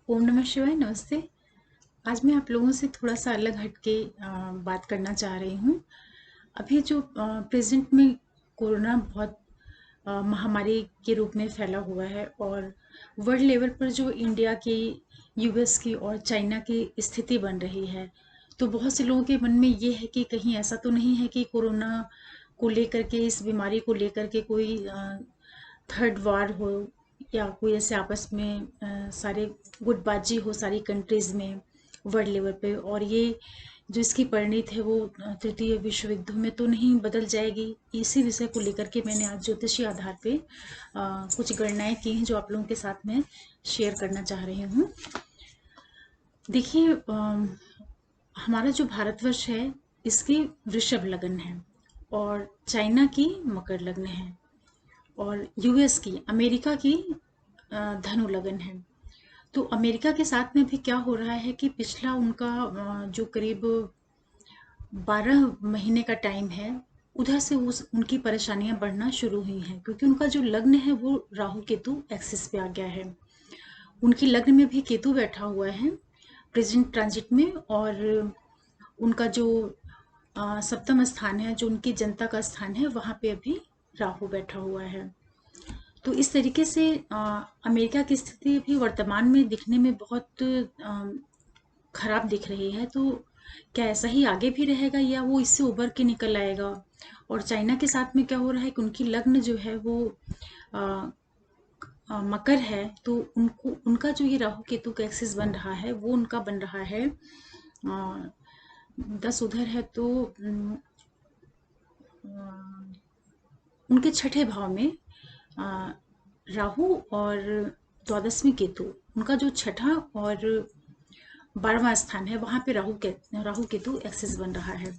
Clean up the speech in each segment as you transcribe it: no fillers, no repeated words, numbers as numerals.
ओम नमः शिवाय। नमस्ते। आज मैं आप लोगों से थोड़ा सा अलग हटके बात करना चाह रही हूँ। अभी जो प्रेजेंट में कोरोना बहुत महामारी के रूप में फैला हुआ है, और वर्ल्ड लेवल पर जो इंडिया की, यूएस की और चाइना की स्थिति बन रही है, तो बहुत से लोगों के मन में ये है कि कहीं ऐसा तो नहीं है कि कोरोना को लेकर के, इस बीमारी को लेकर के कोई थर्ड वार हो, या कोई ऐसे आपस में सारे गुटबाजी हो सारी कंट्रीज में वर्ल्ड लेवल पे, और ये जो इसकी परिणति है वो तृतीय विश्व युद्ध में तो नहीं बदल जाएगी। इसी विषय को लेकर के मैंने आज ज्योतिषी आधार पे कुछ गणनाएं की हैं जो आप लोगों के साथ में शेयर करना चाह रही हूँ। देखिए, हमारा जो भारतवर्ष है इसकी वृषभ लग्न है, और चाइना की मकर लग्न है, और यूएस की, अमेरिका की धनु लग्न है। तो अमेरिका के साथ में भी क्या हो रहा है कि पिछला उनका जो करीब 12 महीने का टाइम है, उधर से उनकी परेशानियां बढ़ना शुरू हुई हैं, क्योंकि उनका जो लग्न है वो राहु केतु एक्सिस पे आ गया है। उनकी लग्न में भी केतु बैठा हुआ है प्रेजेंट ट्रांजिट में, और उनका जो सप्तम स्थान है, जो उनकी जनता का स्थान है, वहां पे अभी राहु बैठा हुआ है। तो इस तरीके से अमेरिका की स्थिति भी वर्तमान में दिखने में बहुत खराब दिख रही है। तो क्या ऐसा ही आगे भी रहेगा, या वो इससे उभर के निकल आएगा? और चाइना के साथ में क्या हो रहा है कि उनकी लग्न जो है वो मकर है, तो उनको, उनका जो ये राहु केतु का एक्सिस बन रहा है वो उनका बन रहा है 10 उधर है, तो उनके छठे भाव में राहु और द्वादशमी केतु, उनका जो छठा और 12वां स्थान है वहां पे राहु केतु एक्सिस बन रहा है।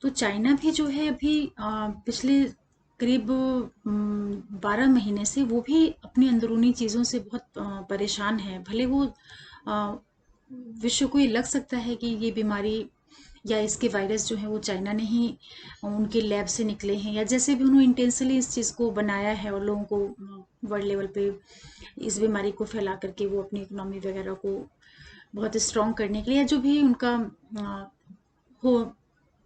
तो चाइना भी जो है अभी पिछले करीब 12 महीने से वो भी अपनी अंदरूनी चीजों से बहुत परेशान है। भले वो विश्व को ये लग सकता है कि ये बीमारी या इसके वायरस जो है वो चाइना ने ही उनके लैब से निकले हैं, या जैसे भी उन्होंने इंटेंशनली इस चीज़ को बनाया है और लोगों को वर्ल्ड लेवल पे इस बीमारी को फैला करके वो अपनी इकोनॉमी वगैरह को बहुत स्ट्रॉन्ग करने के लिए, या जो भी उनका हो,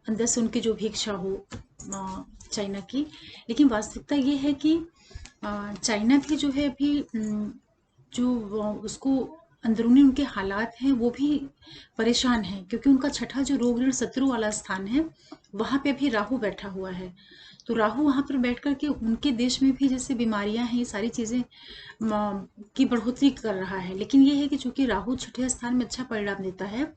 अंदर से उनकी जो भी इच्छा हो चाइना की। लेकिन वास्तविकता ये है कि चाइना भी जो है अभी जो उसको अंदरूनी उनके हालात हैं वो भी परेशान हैं, क्योंकि उनका छठा जो रोग ऋण शत्रु वाला स्थान है वहां पे भी राहु बैठा हुआ है। तो राहु वहां पर बैठ करके उनके देश में भी जैसे बीमारियां हैं, ये सारी चीजें की बढ़ोतरी कर रहा है। लेकिन ये है कि चूंकि राहु छठे स्थान में अच्छा परिणाम देता है,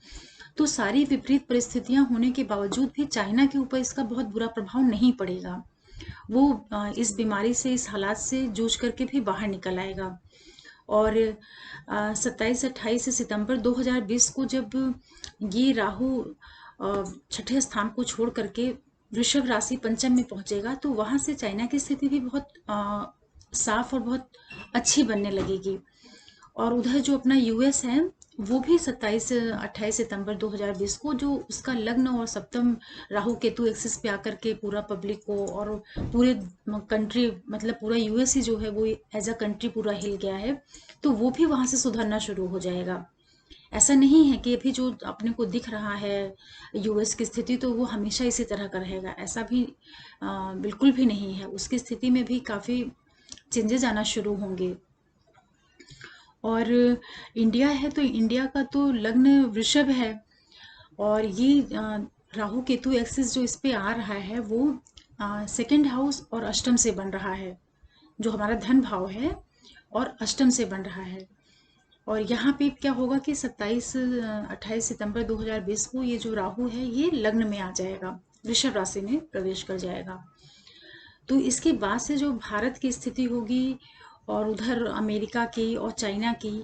तो सारी विपरीत परिस्थितियां होने के बावजूद भी चाइना के ऊपर इसका बहुत बुरा प्रभाव नहीं पड़ेगा। वो इस बीमारी से, इस हालात से जूझ करके भी बाहर निकल आएगा। और 27-28 सितंबर 2020 को जब ये राहु छठे स्थान को छोड़ करके वृषभ राशि पंचम में पहुंचेगा, तो वहां से चाइना की स्थिति भी बहुत साफ और बहुत अच्छी बनने लगेगी। और उधर जो अपना यूएस है वो भी 27-28 सितंबर 2020 को, जो उसका लग्न और सप्तम राहु केतु एक्सिस पे आकर के पूरा पब्लिक को और पूरे कंट्री, मतलब पूरा यूएस ही जो है वो एज अ कंट्री पूरा हिल गया है, तो वो भी वहां से सुधरना शुरू हो जाएगा। ऐसा नहीं है कि अभी जो अपने को दिख रहा है यूएस की स्थिति तो वो हमेशा इसी तरह का रहेगा, ऐसा भी बिल्कुल भी नहीं है। उसकी स्थिति में भी काफी चेंजेस आना शुरू होंगे। और इंडिया है तो इंडिया का तो लग्न वृषभ है, और ये राहु केतु एक्सिस जो इस पे आ रहा है वो सेकंड हाउस और अष्टम से बन रहा है, जो हमारा धन भाव है, और अष्टम से बन रहा है। और यहाँ पे क्या होगा कि 27-28 सितंबर 2020 को ये जो राहु है ये लग्न में आ जाएगा, वृषभ राशि में प्रवेश कर जाएगा। तो इसके बाद से जो भारत की स्थिति होगी, और उधर अमेरिका की और चाइना की,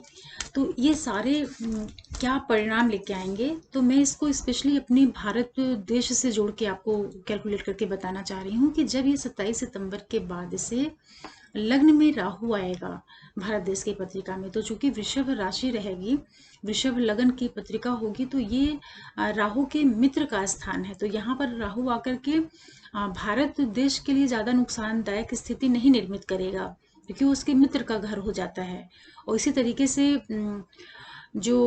तो ये सारे क्या परिणाम लेके आएंगे, तो मैं इसको स्पेशली अपने भारत देश से जोड़ के आपको कैलकुलेट करके बताना चाह रही हूँ कि जब ये 27 सितंबर के बाद से लग्न में राहु आएगा भारत देश की पत्रिका में, तो चूंकि वृषभ राशि रहेगी, वृषभ लग्न की पत्रिका होगी, तो ये राहु के मित्र का स्थान है। तो यहाँ पर राहु आकर के भारत देश के लिए ज्यादा नुकसानदायक स्थिति नहीं निर्मित करेगा, क्योंकि वो उसके मित्र का घर हो जाता है। और इसी तरीके से जो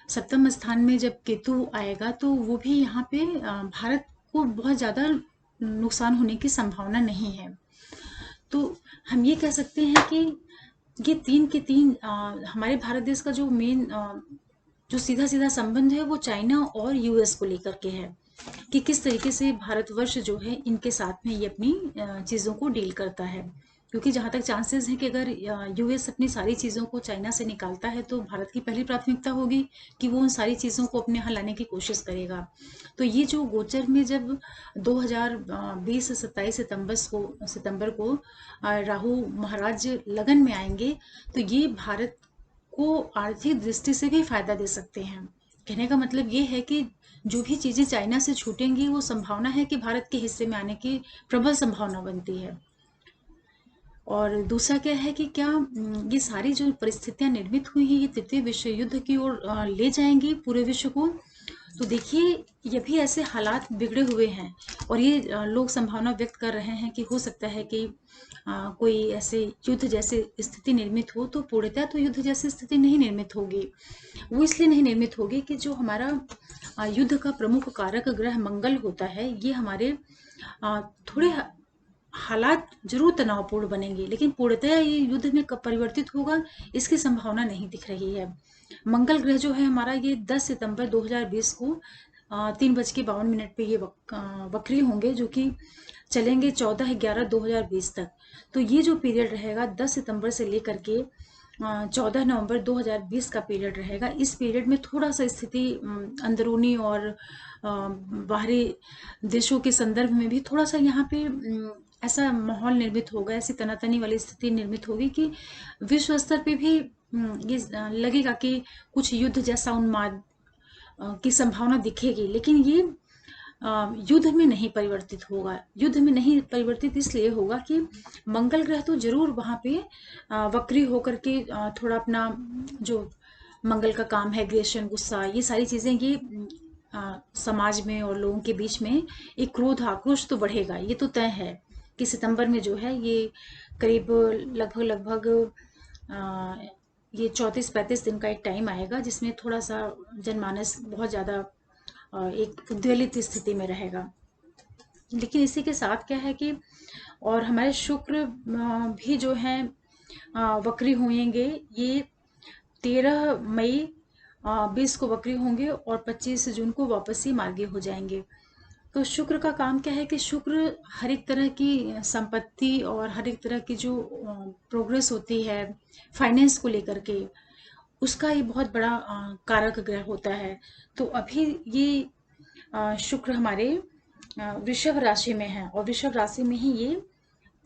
सप्तम स्थान में जब केतु आएगा तो वो भी यहाँ पे भारत को बहुत ज़्यादा नुकसान होने की संभावना नहीं है। तो हम ये कह सकते हैं कि ये तीन के तीन हमारे भारत देश का जो मेन जो सीधा सीधा संबंध है वो चाइना और यूएस को लेकर के है कि किस तरीके से भारतवर्ष जो है इनके साथ में ये अपनी चीज़ों को डील करता है। क्योंकि जहाँ तक चांसेस हैं कि अगर यूएस अपनी सारी चीज़ों को चाइना से निकालता है तो भारत की पहली प्राथमिकता होगी कि वो उन सारी चीज़ों को अपने यहाँ लाने की कोशिश करेगा। तो ये जो गोचर में जब 2020 27 सितंबर को राहु महाराज लगन में आएंगे तो ये भारत को आर्थिक दृष्टि से भी फायदा दे सकते हैं। कहने का मतलब ये है कि जो भी चीजें चाइना से छूटेंगी वो संभावना है कि भारत के हिस्से में आने की प्रबल संभावना बनती है। और दूसरा क्या है कि क्या ये सारी जो परिस्थितियां निर्मित हुई हैं ये तृतीय विश्व युद्ध की ओर ले जाएंगी पूरे विश्व को। तो देखिए ये भी ऐसे हालात बिगड़े हुए हैं और ये लोग संभावना व्यक्त कर रहे हैं कि हो सकता है कि कोई ऐसे युद्ध जैसी स्थिति निर्मित हो। तो पूर्णतः तो युद्ध जैसी स्थिति नहीं निर्मित होगी। वो इसलिए नहीं निर्मित होगी कि जो हमारा युद्ध का प्रमुख कारक ग्रह मंगल होता है ये हमारे थोड़े हालात जरूर तनावपूर्ण बनेंगे लेकिन पूर्णतः ये युद्ध में कब परिवर्तित होगा इसकी संभावना नहीं दिख रही है। मंगल ग्रह जो है हमारा ये 10 सितंबर 2020 को 3:52 पे ये वक्री होंगे जो कि चलेंगे 14/11/2020 तक। तो ये जो पीरियड रहेगा 10 सितंबर से लेकर के 14 नवंबर 2020 का पीरियड रहेगा। इस पीरियड में थोड़ा सा स्थिति अंदरूनी और बाहरी देशों के संदर्भ में भी थोड़ा सा यहाँ पे ऐसा माहौल निर्मित होगा, ऐसी तनातनी वाली स्थिति निर्मित होगी कि विश्व स्तर पे भी ये लगेगा कि कुछ युद्ध जैसा उन्माद की संभावना दिखेगी। लेकिन ये युद्ध में नहीं परिवर्तित होगा। युद्ध में नहीं परिवर्तित इसलिए होगा कि मंगल ग्रह तो जरूर वहां पे वक्री होकर के थोड़ा अपना जो मंगल का काम है, ग्रेशन, गुस्सा, ये सारी चीजें ये समाज में और लोगों के बीच में एक क्रोध आक्रोश तो बढ़ेगा। ये तो तय है कि सितंबर में जो है ये करीब लगभग ये 34-35 दिन का एक टाइम आएगा जिसमें थोड़ा सा जनमानस बहुत ज्यादा एक उद्वेलित स्थिति में रहेगा। लेकिन इसी के साथ क्या है कि और हमारे शुक्र भी जो है वक्री होंगे। ये 13 मई 20 को वक्री होंगे और 25 जून को वापस ही मार्गी हो जाएंगे। तो शुक्र का काम क्या है कि शुक्र हर एक तरह की संपत्ति और हर एक तरह की जो प्रोग्रेस होती है फाइनेंस को लेकर के उसका ये बहुत बड़ा कारक ग्रह होता है। तो अभी ये शुक्र हमारे वृषभ राशि में है और वृषभ राशि में ही ये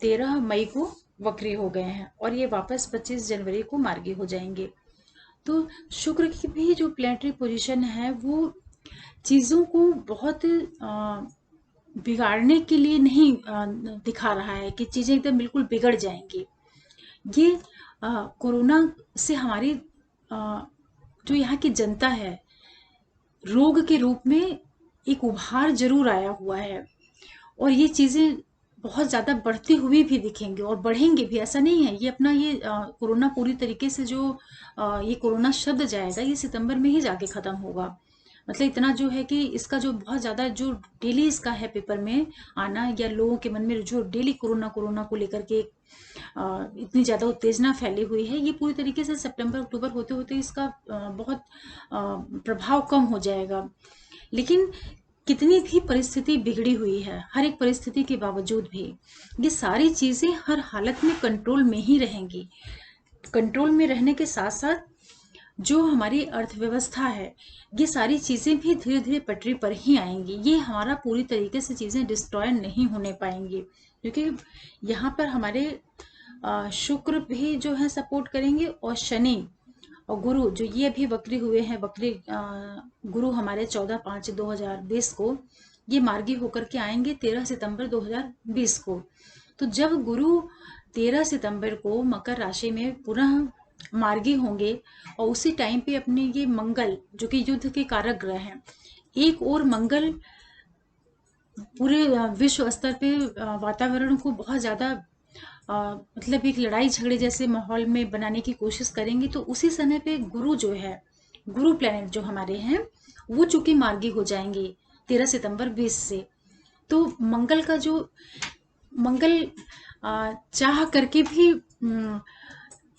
13 मई को वक्री हो गए हैं और ये वापस 25 जनवरी को मार्गी हो जाएंगे। तो शुक्र की भी जो प्लेनेटरी पोजीशन है वो चीजों को बहुत बिगाड़ने के लिए नहीं दिखा रहा है कि चीजें एकदम बिल्कुल बिगड़ जाएंगी। ये कोरोना से हमारी जो यहाँ की जनता है रोग के रूप में एक उभार जरूर आया हुआ है और ये चीजें बहुत ज्यादा बढ़ती हुई भी दिखेंगी और बढ़ेंगे भी। ऐसा नहीं है ये अपना ये कोरोना पूरी तरीके से जो ये कोरोना शब्द जाएगा ये सितंबर में ही जाके खत्म होगा। मतलब इतना जो है कि इसका जो बहुत ज्यादा जो डेली इसका है पेपर में आना या लोगों के मन में जो डेली कोरोना कोरोना को लेकर के इतनी ज्यादा उत्तेजना फैली हुई है ये पूरी तरीके से सितंबर अक्टूबर होते होते इसका बहुत प्रभाव कम हो जाएगा। लेकिन कितनी भी परिस्थिति बिगड़ी हुई है हर एक परिस्थिति के बावजूद भी ये सारी चीजें हर हालत में कंट्रोल में ही रहेंगी। कंट्रोल में रहने के साथ साथ जो हमारी अर्थव्यवस्था है ये सारी चीजें भी धीरे धीरे पटरी पर ही आएंगी। ये हमारा पूरी तरीके से चीजें डिस्ट्रॉय नहीं होने पाएंगी क्योंकि यहाँ पर हमारे शुक्र भी जो है सपोर्ट करेंगे और शनि और गुरु जो ये अभी वक्री हुए हैं वक्री गुरु हमारे 14/5/2020 को ये मार्गी होकर के आएंगे 13 सितंबर 2020 को। तो जब गुरु 13 सितंबर को मकर राशि में पुनः मार्गी होंगे और उसी टाइम पे अपने ये मंगल जो कि युद्ध के कारक ग्रह हैं एक और मंगल पूरे विश्व स्तर पे वातावरण को बहुत ज्यादा मतलब एक लड़ाई झगड़े जैसे माहौल में बनाने की कोशिश करेंगे। तो उसी समय पे गुरु जो है गुरु प्लैनेट जो हमारे हैं वो चूंकि मार्गी हो जाएंगे 13 सितंबर 20 से, तो मंगल का जो मंगल चाह करके भी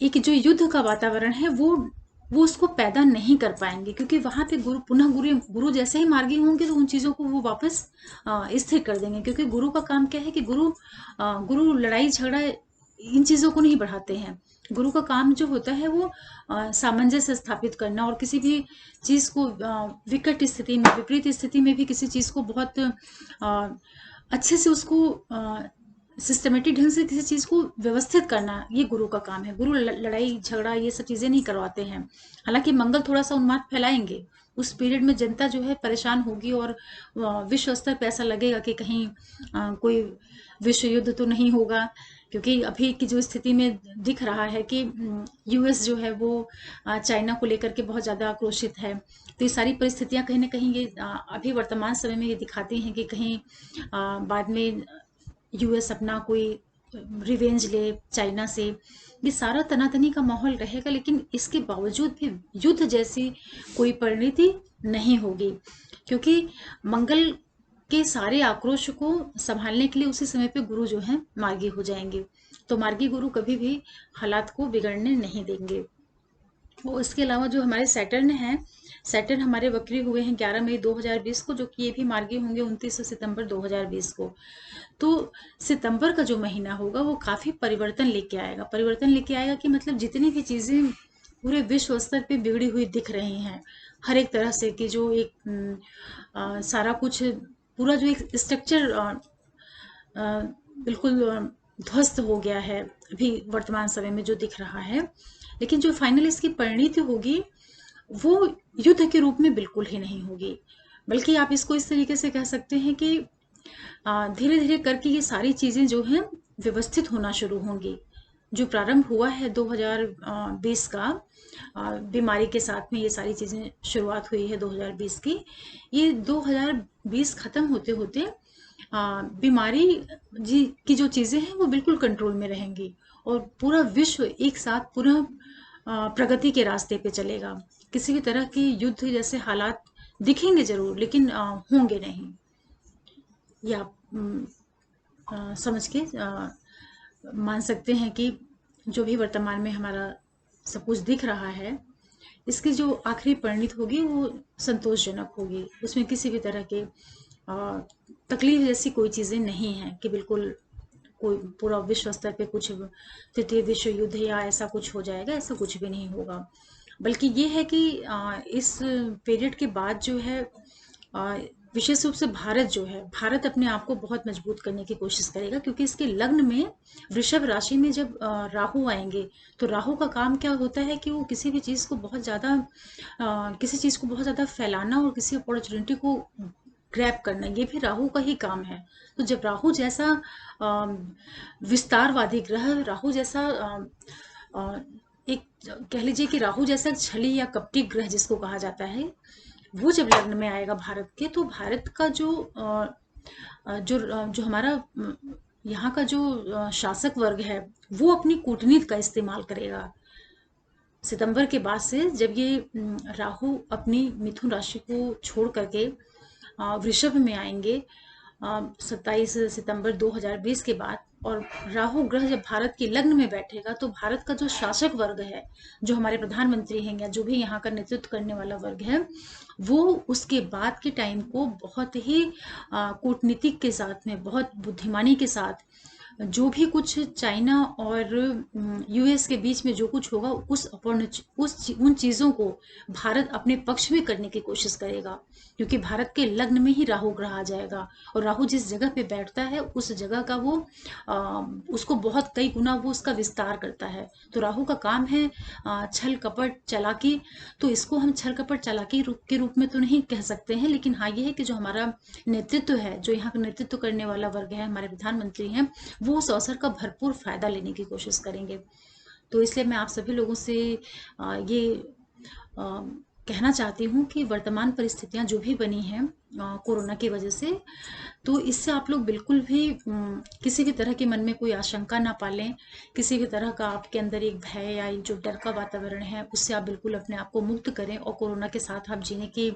एक जो युद्ध का वातावरण है वो उसको पैदा नहीं कर पाएंगे, क्योंकि वहां पे गुरु पुनः गुरु जैसे ही मार्गी होंगे तो उन चीजों को वो वापस स्थिर कर देंगे, क्योंकि गुरु का काम क्या है कि गुरु लड़ाई झगड़ा इन चीजों को नहीं बढ़ाते हैं। गुरु का काम जो होता है वो सामंजस्य स्थापित करना, और किसी भी चीज को विकट स्थिति में, विपरीत स्थिति में भी किसी चीज को बहुत अच्छे से उसको सिस्टमेटिक ढंग से किसी चीज को व्यवस्थित करना, ये गुरु का काम है। गुरु लड़ाई झगड़ा ये सब चीजें नहीं करवाते हैं। हालांकि मंगल थोड़ा सा उन्माद फैलाएंगे, उस पीरियड में जनता जो है परेशान होगी, और विश्व स्तर पे ऐसा लगेगा कि कहीं कोई विश्व युद्ध तो नहीं होगा, क्योंकि अभी की जो स्थिति में दिख रहा है कि यूएस जो है वो चाइना को लेकर के बहुत ज्यादा आक्रोशित है। तो ये सारी परिस्थितियां कहीं ना कहीं ये अभी वर्तमान समय में ये दिखाती हैं कि कहीं बाद में यूएस अपना कोई रिवेंज ले चाइना से। ये सारा तनातनी का माहौल रहेगा, लेकिन इसके बावजूद भी युद्ध जैसी कोई परिणति नहीं होगी, क्योंकि मंगल के सारे आक्रोश को संभालने के लिए उसी समय पे गुरु जो है मार्गी हो जाएंगे। तो मार्गी गुरु कभी भी हालात को बिगड़ने नहीं देंगे। वो इसके अलावा जो हमारे सैटर्न है, सैटर्न हमारे वक्री हुए हैं 11 मई 2020 को, जो कि ये भी मार्गी होंगे 29 सितंबर 2020 को। तो सितंबर का जो महीना होगा वो काफी परिवर्तन लेके आएगा। परिवर्तन लेके आएगा कि मतलब जितनी भी चीजें पूरे विश्व स्तर पे बिगड़ी हुई दिख रही हैं हर एक तरह से, कि जो एक सारा कुछ पूरा जो एक स्ट्रक्चर बिल्कुल ध्वस्त हो गया है अभी वर्तमान समय में जो दिख रहा है, लेकिन जो फाइनल इसकी परिणति होगी वो युद्ध के रूप में बिल्कुल ही नहीं होगी, बल्कि आप इसको इस तरीके से कह सकते हैं कि धीरे धीरे करके ये सारी चीजें जो हैं व्यवस्थित होना शुरू होंगी। जो प्रारंभ हुआ है 2020 का बीमारी के साथ में, ये सारी चीजें शुरुआत हुई है 2020 की, ये 2020 खत्म होते होते बीमारी जी की जो चीजें हैं वो बिल्कुल कंट्रोल में रहेंगी, और पूरा विश्व एक साथ पुनः प्रगति के रास्ते पे चलेगा। किसी भी तरह की युद्ध जैसे हालात दिखेंगे जरूर, लेकिन होंगे नहीं। या समझ के मान सकते हैं कि जो भी वर्तमान में हमारा सब कुछ दिख रहा है, इसकी जो आखिरी परिणति होगी वो संतोषजनक होगी। उसमें किसी भी तरह के तकलीफ जैसी कोई चीजें नहीं है कि बिल्कुल कोई पूरा विश्व स्तर पे कुछ तृतीय विश्व युद्ध या ऐसा कुछ हो जाएगा, ऐसा कुछ भी नहीं होगा। बल्कि ये है कि इस पीरियड के बाद जो है विशेष रूप से भारत अपने आप को बहुत मजबूत करने की कोशिश करेगा, क्योंकि इसके लग्न में वृषभ राशि में जब राहु आएंगे, तो राहु का काम क्या होता है कि वो किसी भी चीज को बहुत ज्यादा फैलाना और किसी अपॉर्चुनिटी को ग्रैब करना, ये भी राहु का ही काम है। तो जब राहु जैसा विस्तारवादी ग्रह, राहु जैसा एक कह लीजिए कि राहु जैसा छली या कपटी ग्रह जिसको कहा जाता है, वो जब लग्न में आएगा भारत के, तो भारत का जो हमारा यहाँ का जो शासक वर्ग है वो अपनी कूटनीति का इस्तेमाल करेगा। सितंबर के बाद से जब ये राहु अपनी मिथुन राशि को छोड़ करके वृषभ में आएंगे 27 सितंबर 2020 के बाद, और राहु ग्रह जब भारत के लग्न में बैठेगा, तो भारत का जो शासक वर्ग है, जो हमारे प्रधानमंत्री हैं या जो भी यहाँ का नेतृत्व करने वाला वर्ग है, वो उसके बाद के टाइम को बहुत ही कूटनीतिक के साथ में, बहुत बुद्धिमानी के साथ, जो भी कुछ चाइना और यूएस के बीच में जो कुछ होगा उन चीजों को भारत अपने पक्ष में करने की कोशिश करेगा, क्योंकि भारत के लग्न में ही राहु ग्रह आ जाएगा, और राहु जिस जगह पे बैठता है उस जगह का वो उसको बहुत कई गुना वो उसका विस्तार करता है। तो राहु का काम है छल कपट चालाकी, तो इसको हम छल कपट चालाकी के रूप में तो नहीं कह सकते हैं, लेकिन हाँ ये है कि जो हमारा नेतृत्व है, जो यहाँ का नेतृत्व करने वाला वर्ग है, हमारे प्रधानमंत्री हैं, वो उस अवसर का भरपूर फायदा लेने की कोशिश करेंगे। तो इसलिए मैं आप सभी लोगों से ये कहना चाहती हूँ कि वर्तमान परिस्थितियाँ जो भी बनी हैं कोरोना की वजह से, तो इससे आप लोग बिल्कुल भी किसी भी तरह के मन में कोई आशंका ना पालें। किसी भी तरह का आपके अंदर एक भय या एक जो डर का वातावरण है, उससे आप बिल्कुल अपने आप को मुक्त करें और कोरोना के साथ आप जीने की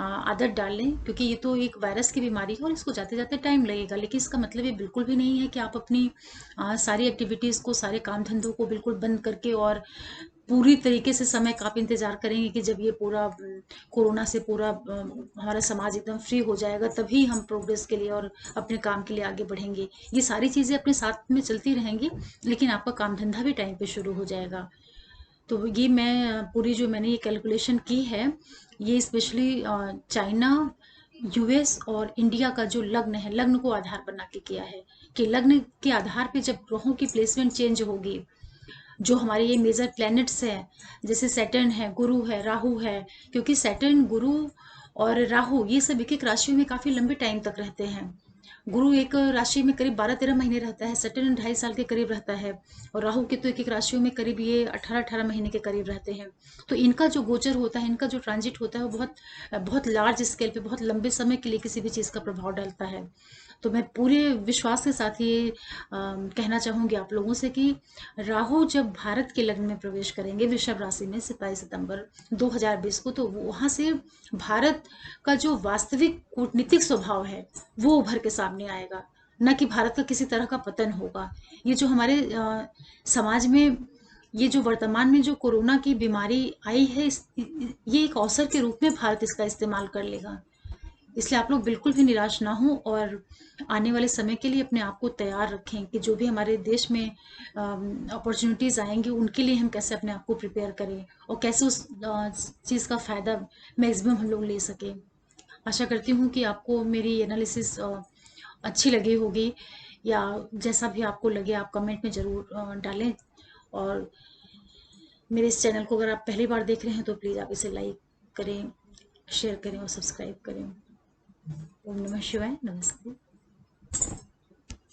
आदत डाल लें, क्योंकि ये तो एक वायरस की बीमारी है और इसको जाते जाते टाइम लगेगा। लेकिन इसका मतलब ये बिल्कुल भी नहीं है कि आप अपनी सारी एक्टिविटीज़ को, सारे काम धंधों को बिल्कुल बंद करके और पूरी तरीके से समय का आप इंतजार करेंगे कि जब ये पूरा कोरोना से पूरा हमारा समाज एकदम फ्री हो जाएगा तभी हम प्रोग्रेस के लिए और अपने काम के लिए आगे बढ़ेंगे। ये सारी चीजें अपने साथ में चलती रहेंगी, लेकिन आपका काम धंधा भी टाइम पे शुरू हो जाएगा। तो ये मैं पूरी जो मैंने ये कैलकुलेशन की है, ये स्पेशली चाइना, यूएस और इंडिया का जो लग्न है, लग्न को आधार बना के किया है कि लग्न के आधार पे जब ग्रहों की प्लेसमेंट चेंज होगी, जो हमारे ये मेजर प्लैनेट्स हैं, जैसे सैटर्न है, गुरु है, राहु है, क्योंकि सैटर्न, गुरु और राहु ये सब एक एक राशियों में काफी लंबे टाइम तक रहते हैं। गुरु एक राशि में करीब 12-13 महीने रहता है, सैटर्न 2.5 साल के करीब रहता है, और राहु के तो एक एक राशियों में करीब ये 18-18 महीने के करीब रहते हैं। तो इनका जो गोचर होता है, इनका जो ट्रांजिट होता है, वो बहुत बहुत लार्ज स्केल पे, बहुत लंबे समय के लिए किसी भी चीज का प्रभाव डालता है। तो मैं पूरे विश्वास के साथ ये कहना चाहूंगी आप लोगों से कि राहु जब भारत के लग्न में प्रवेश करेंगे वृषभ राशि में 27 सितंबर 2020 को, तो वहां से भारत का जो वास्तविक कूटनीतिक स्वभाव है वो उभर के सामने आएगा, न कि भारत का किसी तरह का पतन होगा। ये जो हमारे समाज में ये जो वर्तमान में जो कोरोना की बीमारी आई है, ये एक अवसर के रूप में भारत इसका इस्तेमाल कर लेगा। इसलिए आप लोग बिल्कुल भी निराश ना हो और आने वाले समय के लिए अपने आप को तैयार रखें कि जो भी हमारे देश में अपॉर्चुनिटीज आएंगी उनके लिए हम कैसे अपने आप को प्रिपेयर करें और कैसे उस चीज़ का फायदा मैक्सिमम हम लोग ले सकें। आशा करती हूँ कि आपको मेरी एनालिसिस अच्छी लगी होगी, या जैसा भी आपको लगे आप कमेंट में ज़रूर डालें। और मेरे इस चैनल को अगर आप पहली बार देख रहे हैं तो प्लीज़ आप इसे लाइक करें, शेयर करें और सब्सक्राइब करें। ओम नमः शिवाय। नमस्ते।